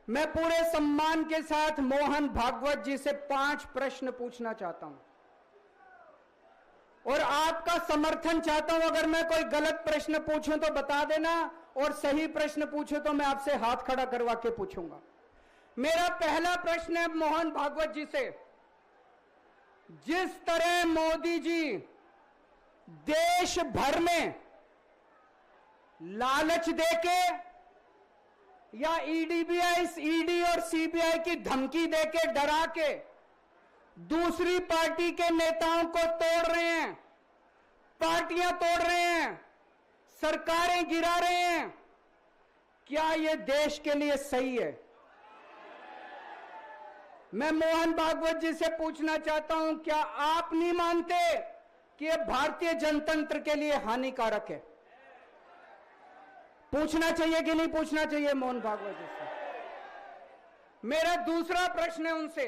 मैं पूरे सम्मान के साथ मोहन भागवत जी से 5 प्रश्न पूछना चाहता हूं और आपका समर्थन चाहता हूं। अगर मैं कोई गलत प्रश्न पूछूं तो बता देना, और सही प्रश्न पूछूं तो मैं आपसे हाथ खड़ा करवा के पूछूंगा। मेरा पहला प्रश्न है मोहन भागवत जी से। जिस तरह मोदी जी देश भर में लालच देके या ईडी और सीबीआई की धमकी देके, डरा के दूसरी पार्टी के नेताओं को तोड़ रहे हैं, पार्टियां तोड़ रहे हैं, सरकारें गिरा रहे हैं, क्या यह देश के लिए सही है? मैं मोहन भागवत जी से पूछना चाहता हूं, क्या आप नहीं मानते कि यह भारतीय जनतंत्र के लिए हानिकारक है? पूछना चाहिए कि नहीं पूछना चाहिए मोहन भागवत जी से? मेरा दूसरा प्रश्न है उनसे।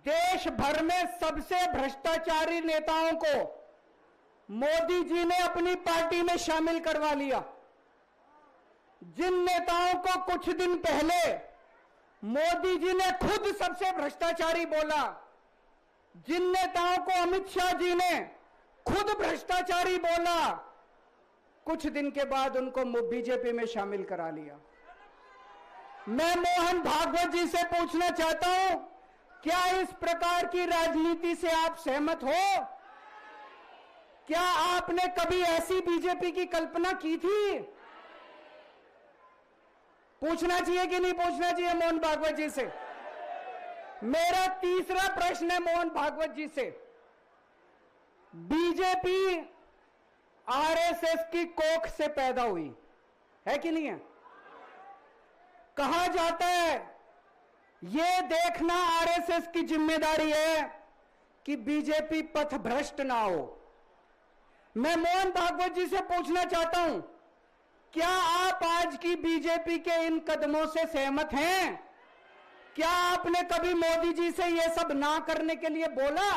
देश भर में सबसे भ्रष्टाचारी नेताओं को मोदी जी ने अपनी पार्टी में शामिल करवा लिया। जिन नेताओं को कुछ दिन पहले मोदी जी ने खुद सबसे भ्रष्टाचारी बोला, जिन नेताओं को अमित शाह जी ने खुद भ्रष्टाचारी बोला, कुछ दिन के बाद उनको बीजेपी में शामिल करा लिया। मैं मोहन भागवत जी से पूछना चाहता हूं, क्या इस प्रकार की राजनीति से आप सहमत हो? क्या आपने कभी ऐसी बीजेपी की कल्पना की थी? पूछना चाहिए कि नहीं पूछना चाहिए मोहन भागवत जी से? मेरा तीसरा प्रश्न है मोहन भागवत जी से। बीजेपी आरएसएस की कोख से पैदा हुई है कि नहीं है? कहा जाता है यह देखना आरएसएस की जिम्मेदारी है कि बीजेपी पथभ्रष्ट ना हो। मैं मोहन भागवत जी से पूछना चाहता हूं, क्या आप आज की बीजेपी के इन कदमों से सहमत हैं? क्या आपने कभी मोदी जी से यह सब ना करने के लिए बोला?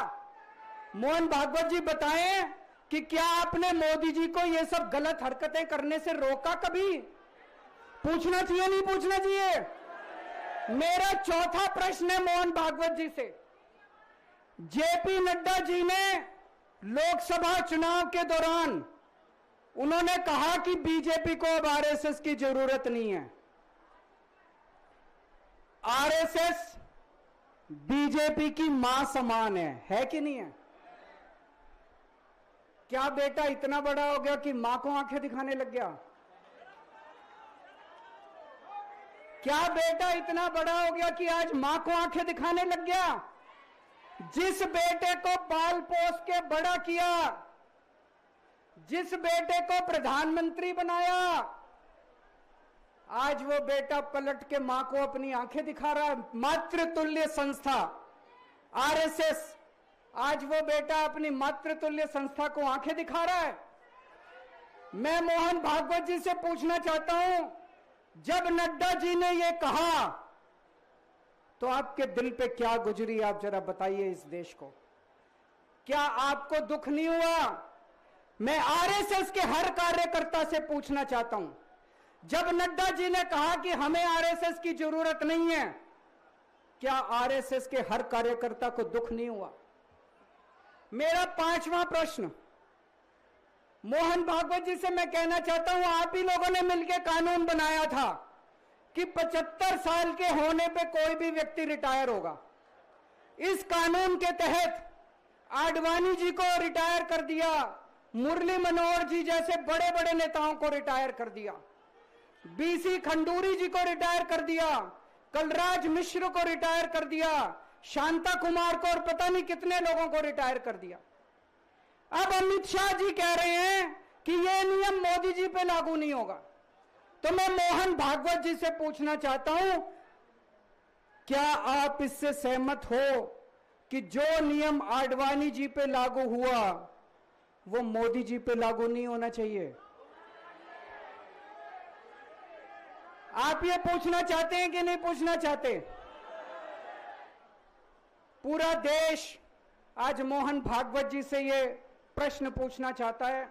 मोहन भागवत जी बताएं कि क्या आपने मोदी जी को यह सब गलत हरकतें करने से रोका कभी? पूछना चाहिए नहीं पूछना चाहिए? मेरा चौथा प्रश्न है मोहन भागवत जी से। जेपी नड्डा जी ने लोकसभा चुनाव के दौरान उन्होंने कहा कि बीजेपी को अब आरएसएस की जरूरत नहीं है। आरएसएस बीजेपी की मां समान है कि नहीं है? क्या बेटा इतना बड़ा हो गया कि मां को आंखें दिखाने लग गया? क्या बेटा इतना बड़ा हो गया कि आज मां को आंखें दिखाने लग गया? जिस बेटे को पाल पोस के बड़ा किया, जिस बेटे को प्रधानमंत्री बनाया, आज वो बेटा पलट के मां को अपनी आंखें दिखा रहा है। मातृतुल्य संस्था आरएसएस, आज वो बेटा अपनी मातृतुल्य संस्था को आंखें दिखा रहा है। मैं मोहन भागवत जी से पूछना चाहता हूं, जब नड्डा जी ने ये कहा तो आपके दिल पे क्या गुजरी, आप जरा बताइए इस देश को। क्या आपको दुख नहीं हुआ? मैं आरएसएस के हर कार्यकर्ता से पूछना चाहता हूं, जब नड्डा जी ने कहा कि हमें आरएसएस की जरूरत नहीं है, क्या आरएसएस के हर कार्यकर्ता को दुख नहीं हुआ? मेरा पांचवा प्रश्न मोहन भागवत जी से मैं कहना चाहता हूं, आप ही लोगों ने मिलकर कानून बनाया था कि 75 साल के होने पे कोई भी व्यक्ति रिटायर होगा। इस कानून के तहत आडवाणी जी को रिटायर कर दिया, मुरली मनोहर जी जैसे बड़े बड़े नेताओं को रिटायर कर दिया, बीसी खंडूरी जी को रिटायर कर दिया, कलराज मिश्र को रिटायर कर दिया, शांता कुमार को और पता नहीं कितने लोगों को रिटायर कर दिया। अब अमित शाह जी कह रहे हैं कि यह नियम मोदी जी पे लागू नहीं होगा। तो मैं मोहन भागवत जी से पूछना चाहता हूं, क्या आप इससे सहमत हो कि जो नियम आडवाणी जी पे लागू हुआ वो मोदी जी पे लागू नहीं होना चाहिए? आप ये पूछना चाहते हैं कि नहीं पूछना चाहते? पूरा देश आज मोहन भागवत जी से ये प्रश्न पूछना चाहता है।